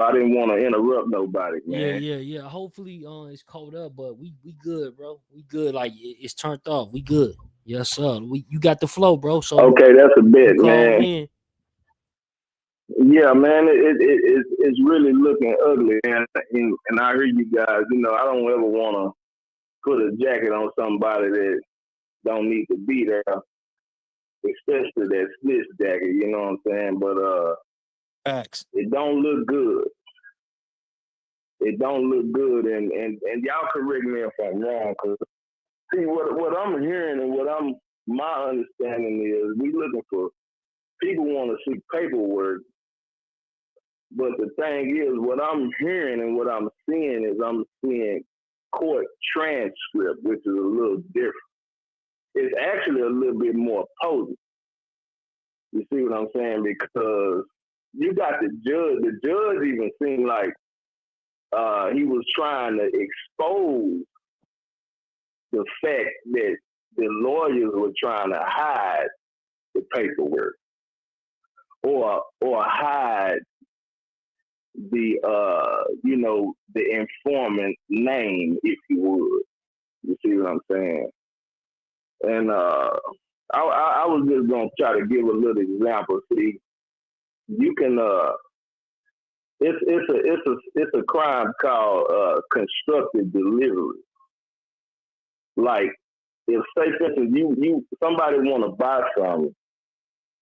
I didn't want to interrupt nobody, man. Yeah. Hopefully, it's caught up, but we good, bro. We good. Like it's turned off. We good. Yes, sir. You got the flow, bro. So Okay, that's a you bit, called man. in. Yeah, man, it's really looking ugly, and I hear you guys. You know, I don't ever want to put a jacket on somebody that don't need to be there, especially that snitch jacket. You know what I'm saying? But Facts. it don't look good. It don't look good, and y'all correct me if I'm wrong. Cause see what I'm hearing and my understanding is we looking for people want to see paperwork. But the thing is, what I'm hearing and what I'm seeing is I'm seeing court transcript, which is a little different. It's actually a little bit more potent. You see what I'm saying? Because you got the judge. The judge even seemed like he was trying to expose the fact that the lawyers were trying to hide the paperwork or hide the the informant name, if you would. You see what I'm saying? And I was just gonna try to give a little example. See, you can it's a crime called constructive delivery. Like if say for instance you somebody want to buy something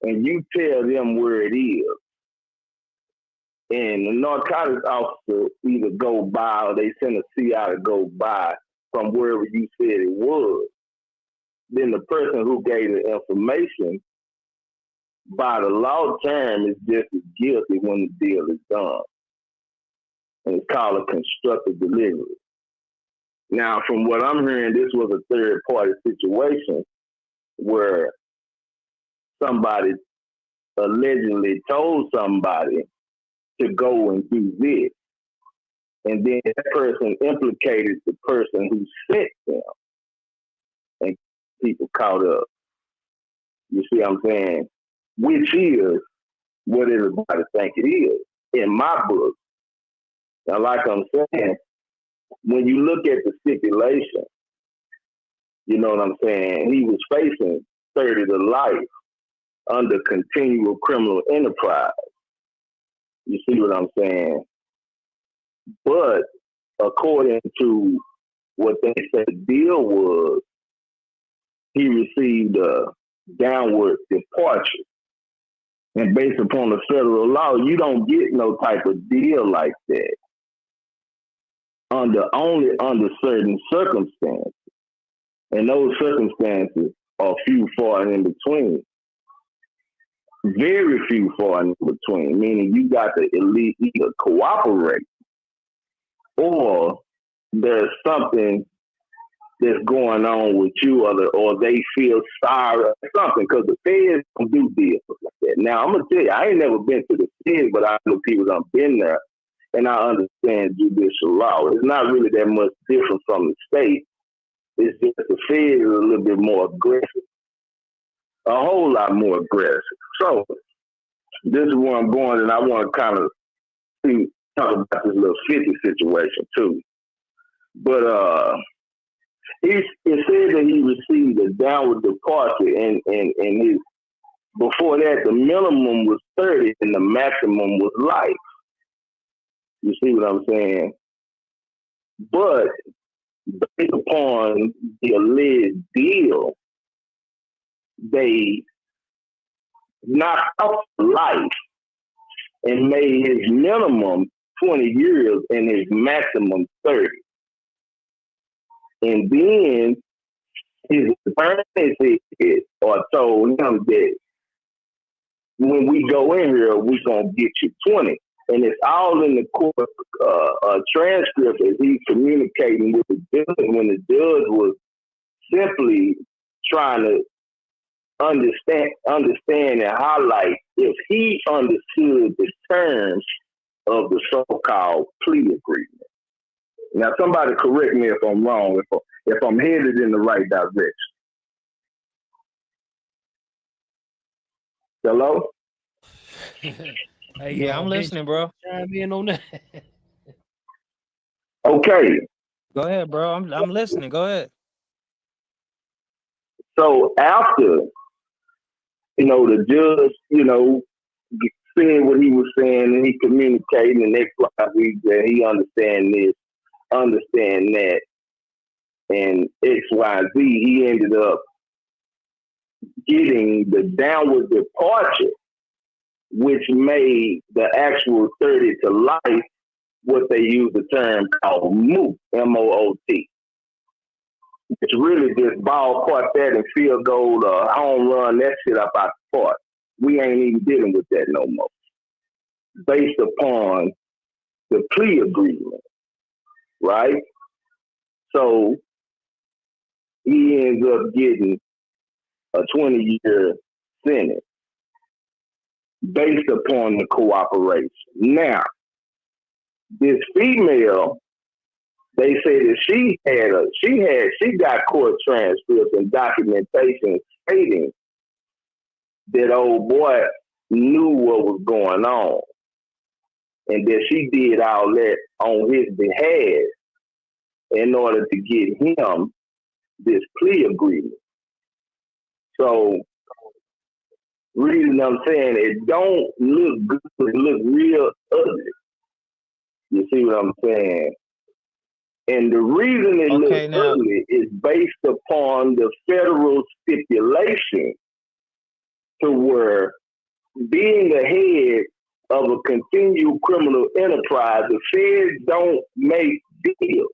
and you tell them where it is, and the narcotics officer either go by or they send a CI to go by from wherever you said it was, then the person who gave the information, by the law term, is just as guilty when the deal is done. And it's called a constructive delivery. Now, from what I'm hearing, this was a third-party situation where somebody allegedly told somebody to go and do this. And then that person implicated the person who sent them. And people caught up. You see what I'm saying? Which is what everybody think it is in my book. Now, like I'm saying, when you look at the stipulation, you know what I'm saying? He was facing 30 to life under continual criminal enterprise. You see what I'm saying? But according to what they said the deal was, he received a downward departure. And based upon the federal law, you don't get no type of deal like that only under certain circumstances. And those circumstances are few, far, and in between. Very few, far, and in between, meaning you got to at least either cooperate or there's something that's going on with you or they feel sorry or something, because the feds don't do deals like that. Now, I'm going to tell you, I ain't never been to the feds, but I know people that have been there, and I understand judicial law. It's not really that much different from the state. It's just the feds are a little bit more aggressive, a whole lot more aggressive. So this is where I'm going, and I want to kind of talk about this little 50 situation too. But it said that he received a downward departure, and his before that the minimum was 30 and the maximum was life. You see what I'm saying? But based upon the alleged deal, they knocked off life and made his minimum 20 years and his maximum 30. And then his attorney said or told him that when we go in here, we're going to get you 20. And it's all in the court transcript as he's communicating with the judge when the judge was simply trying to understand and highlight if he understood the terms of the so-called plea agreement. Now, somebody correct me if I'm wrong, if I'm headed in the right direction. Hello? Hey, Yeah, I'm listening, bro. Chime in on that. Okay, Go ahead, bro. I'm listening. Go ahead. so after, the judge, saying what he was saying and he communicating and X, Y, Z, that he understand this, understand that, and X, Y, Z, he ended up getting the downward departure, which made the actual 30 to life what they use the term called moot, M-O-O-T. It's really just ballpark that and field goal or home run that shit up out the park. We ain't even dealing with that no more. Based upon the plea agreement, right? So he ends up getting a 20-year sentence based upon the cooperation. Now, this female, they say that she got court transcripts and documentation stating that old boy knew what was going on and that she did all that on his behalf in order to get him this plea agreement. So, reason I'm saying it don't look good, it look real ugly. You see what I'm saying? And the reason it looks ugly is based upon the federal stipulation to where being the head of a continued criminal enterprise, the feds don't make deals.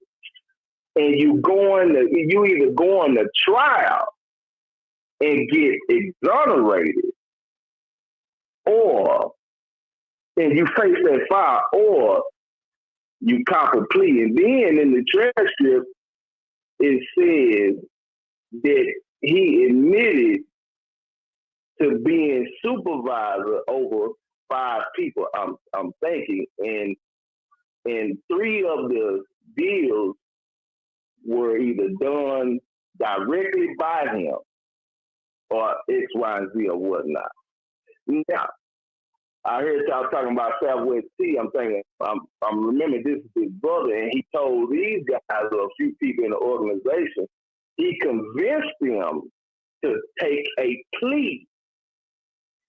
And you either going to trial and get exonerated, and you face that fire, or you cop a plea. And then in the transcript, it says that he admitted to being supervisor over 5 people, I'm thinking. And 3 of the deals were either done directly by him or X, Y, and Z or whatnot. Now, I heard y'all talking about Southwest T. I'm thinking, I'm remembering this is his brother, and he told these guys or a few people in the organization, he convinced them to take a plea.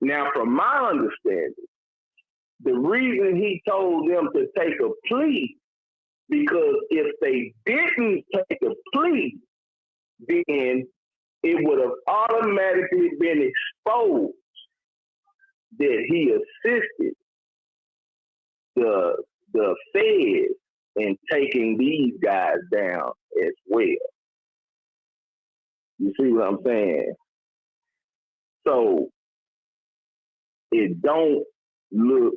Now, from my understanding, the reason he told them to take a plea, because if they didn't take a plea, then it would have automatically been exposed that he assisted the feds in taking these guys down as well. You see what I'm saying? So it don't look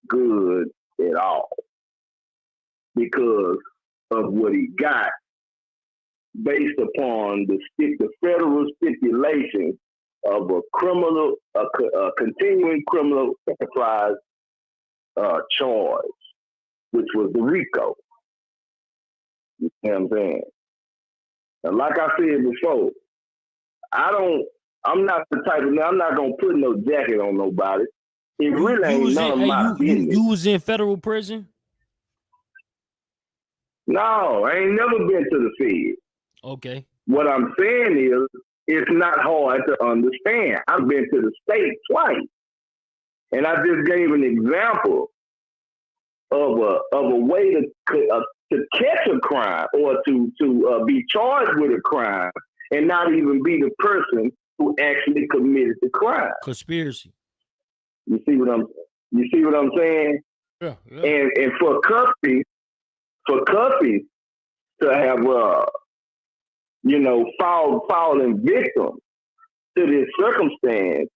good at all because of what he got based upon the federal stipulation of a continuing criminal enterprise charge, which was the RICO. You know what I'm saying? And like I said before, I'm not the type of, I'm not going to put no jacket on nobody. It really ain't none of my business. You was in federal prison? No, I ain't never been to the Fed. Okay. What I'm saying is, it's not hard to understand. I've been to the state twice. And I just gave an example of a way to catch a crime or to be charged with a crime and not even be the person who actually committed the crime. Conspiracy. You see what I'm saying? Yeah. And for Cuffy to have fallen victim to this circumstance,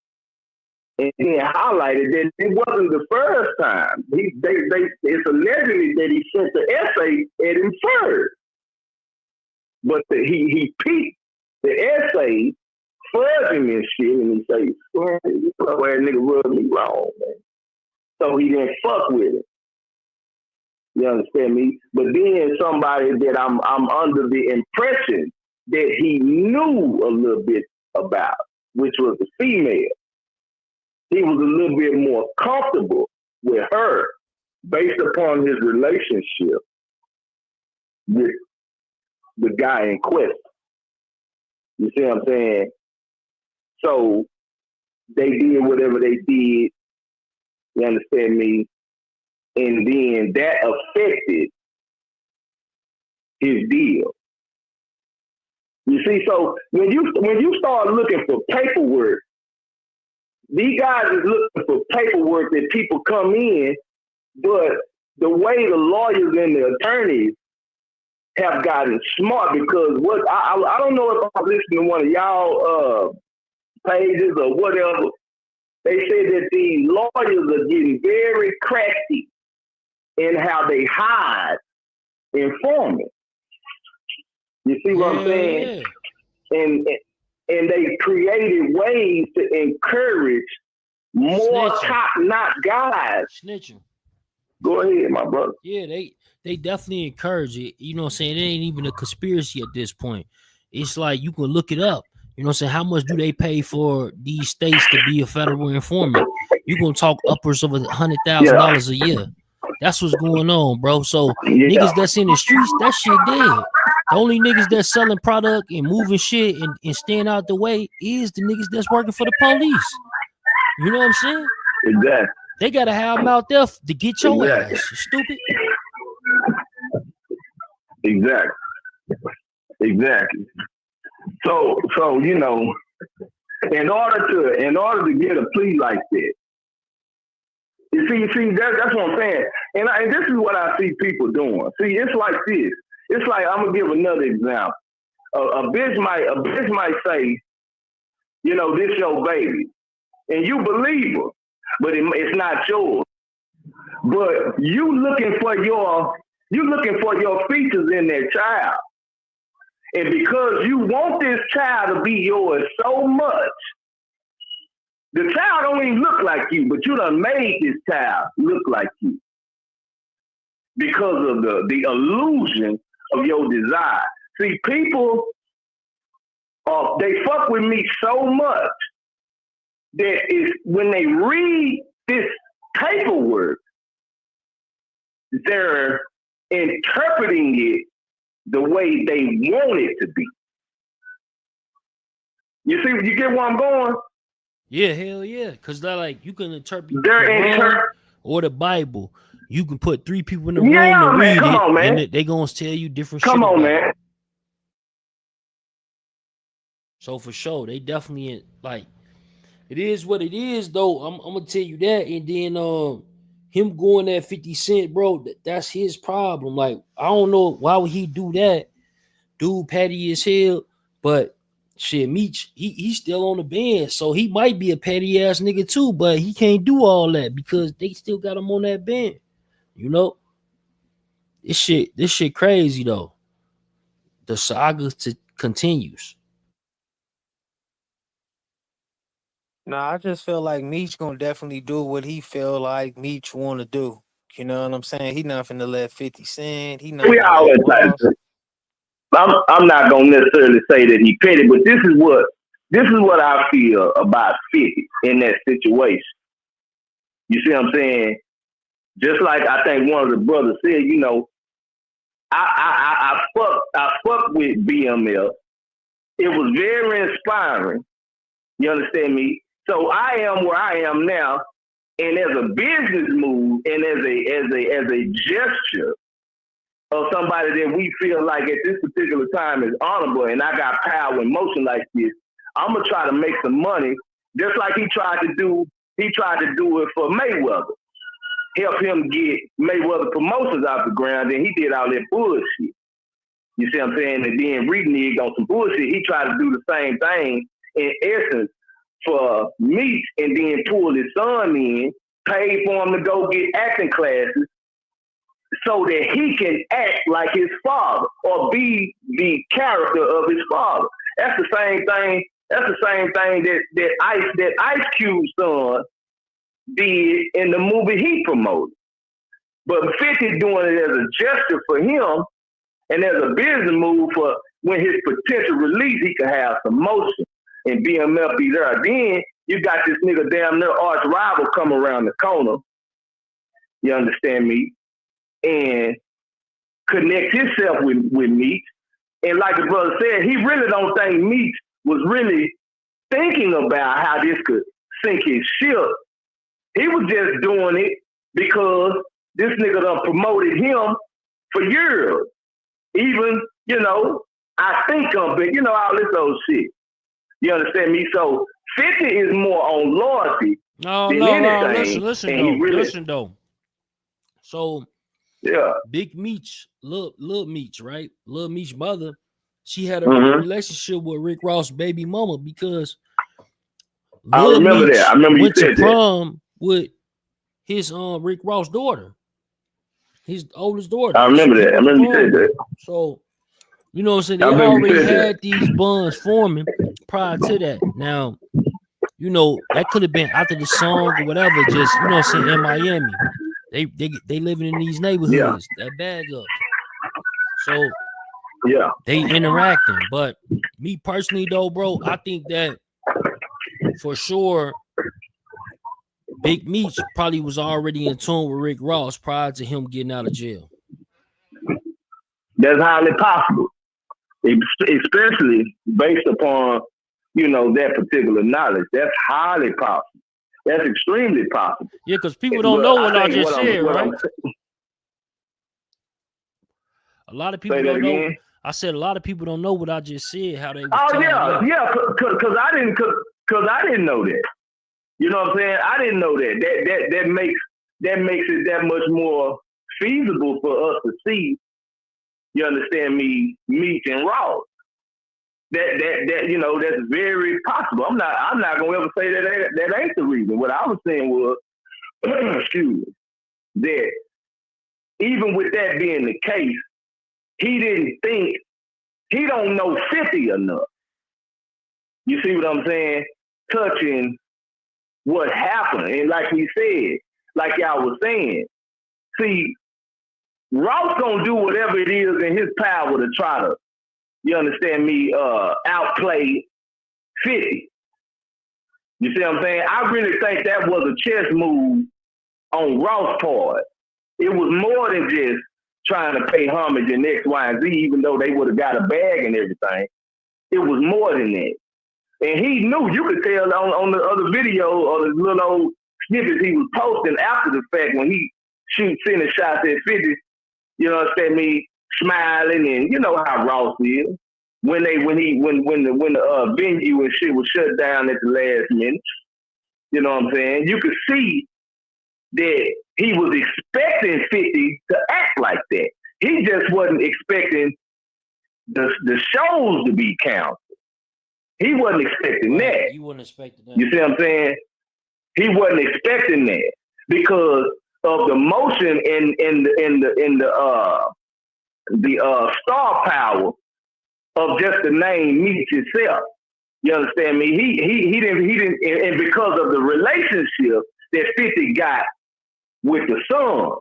and he highlighted that it wasn't the first time. It's allegedly that he sent the essay at him first, but he peeped the essay, fudging and shit, and he says, "Man, this nigga rubbed me wrong, man." So he didn't fuck with it. You understand me? But then somebody that I'm under the impression that he knew a little bit about, which was the female, he was a little bit more comfortable with her based upon his relationship with the guy in question. You see what I'm saying? So they did whatever they did, you understand me? And then that affected his deal. You see, so when you start looking for paperwork, these guys is looking for paperwork that people come in, but the way the lawyers and the attorneys have gotten smart, because what I don't know if I'm listening to one of y'all pages or whatever. They said that the lawyers are getting very crafty in how they hide informants. You see what I'm saying? Yeah. And they created ways to encourage more top-notch guys. Snitching. Go ahead, my brother. Yeah, they definitely encourage it. You know what I'm saying? It ain't even a conspiracy at this point. It's like you can look it up. You know what I'm saying? How much do they pay for these states to be a federal informant? You're going to talk upwards of $100,000 a year. That's what's going on, bro. So niggas that's in the streets, that shit dead. The only niggas that's selling product and moving shit and staying out the way is the niggas that's working for the police. You know what I'm saying? Exactly. They got to have them out there to get your ass. You stupid. Exactly. So you know, in order to get a plea like that, you see that's what I'm saying. And this is what I see people doing. See, it's like this. It's like, I'm gonna give another example. A bitch might say, you know, this your baby, and you believe her, but it's not yours. But you looking for your features in that child. And because you want this child to be yours so much, the child don't even look like you, but you done made this child look like you because of the illusion of your desire. See, people, they fuck with me so much that when they read this paperwork, they're interpreting it the way they want it to be. You see, you get where I'm going? Yeah, hell yeah. Because they're like, you can interpret the Quran or the Bible. You can put 3 people in the room and read it, and they gonna tell you different shit. Come on, man. So for sure, they definitely like, it is what it is, though. I'm gonna tell you that. And then him going at 50 Cent, bro, that's his problem. Like, I don't know why would he do that. Dude petty as hell, but shit, Meech, he's still on the bench, so he might be a petty ass nigga too, but he can't do all that because they still got him on that bench. You know, this shit crazy though. The saga continues. Nah, I just feel like Meech gonna definitely do what he feel like Meech want to do. You know what I'm saying? He not finna let 50 Cent. He not. I'm not gonna necessarily say that he petty, but this is what I feel about 50 in that situation. You see what I'm saying? Just like I think one of the brothers said, you know, I fuck with BML. It was very inspiring. You understand me? So I am where I am now, and as a business move and as a gesture of somebody that we feel like at this particular time is honorable, and I got power and motion like this, I'm gonna try to make some money, just like he tried to do it for Mayweather. Help him get Mayweather promotions off the ground, and he did all that bullshit. You see what I'm saying? And then reneged on some bullshit. He tried to do the same thing in essence for Meech, and then pulled his son in, paid for him to go get acting classes so that he can act like his father or be the character of his father. That's the same thing. That's the same thing that Ice Cube's son did in the movie he promoted. But 50 doing it as a gesture for him and as a business move for when his potential release, he could have some motion and BMF be there. Then you got this nigga damn near arch rival come around the corner You understand me? And connect himself with Meech. And like the brother said, he really don't think Meech was really thinking about how this could sink his ship. He was just doing it because this nigga done promoted him for years. Even, I think of it, all this old shit. You understand me? So 50 is more on loyalty than anything. Listen though. So yeah, Big Meech, Lil Meech, right? Lil Meech mother, she had a relationship with Rick Ross' baby mama because I remember Meech that. I remember went you said to prom with his Rick Ross' daughter, his oldest daughter. I remember that. I remember you said that. So, you know what I'm saying? They already had these bonds forming prior to that. Now, that could have been after the song or whatever, just, in Miami. They living in these neighborhoods, that bag up. So they interacting. But me personally though, bro, I think that for sure Big Meech probably was already in tune with Rick Ross prior to him getting out of jail. That's highly possible, especially based upon, that particular knowledge. That's highly possible. That's extremely possible. Yeah, because people don't know what I just said, right? A lot of people don't know. I said a lot of people don't know what I just said. How they? Because I didn't know that. You know what I'm saying? I didn't know that. That makes it that much more feasible for us to see. You understand me? Meech and Ross. That that's very possible. I'm not gonna ever say that ain't the reason. What I was saying was, excuse me, that even with that being the case, he didn't think, he don't know 50 enough. You see what I'm saying? Touching what happened. And like we said, like y'all was saying, see, Ross gonna do whatever it is in his power to try to, you understand me, outplay 50. You see what I'm saying? I really think that was a chess move on Ross' part. It was more than just trying to pay homage in X, Y, and Z, even though they would have got a bag and everything. It was more than that. And he knew, you could tell on the other video or the little old snippets he was posting after the fact when he sending shots at 50, you know what I'm saying, smiling, and you know how Ross is. When the venue and shit was shut down at the last minute, you know what I'm saying? You could see that he was expecting 50 to act like that. He just wasn't expecting the shows to be canceled. He wasn't expecting that. He wasn't expecting that. You see what I'm saying? He wasn't expecting that because of the motion in the star power of just the name Meech itself. You understand me? He didn't, and because of the relationship that 50 got with the son.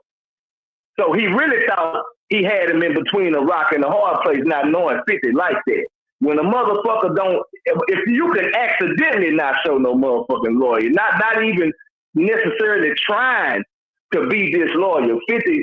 So he really thought he had him in between a rock and a hard place, not knowing 50 like that. When a motherfucker don't, if you can accidentally not show no motherfucking lawyer, not even necessarily trying to be disloyal, 50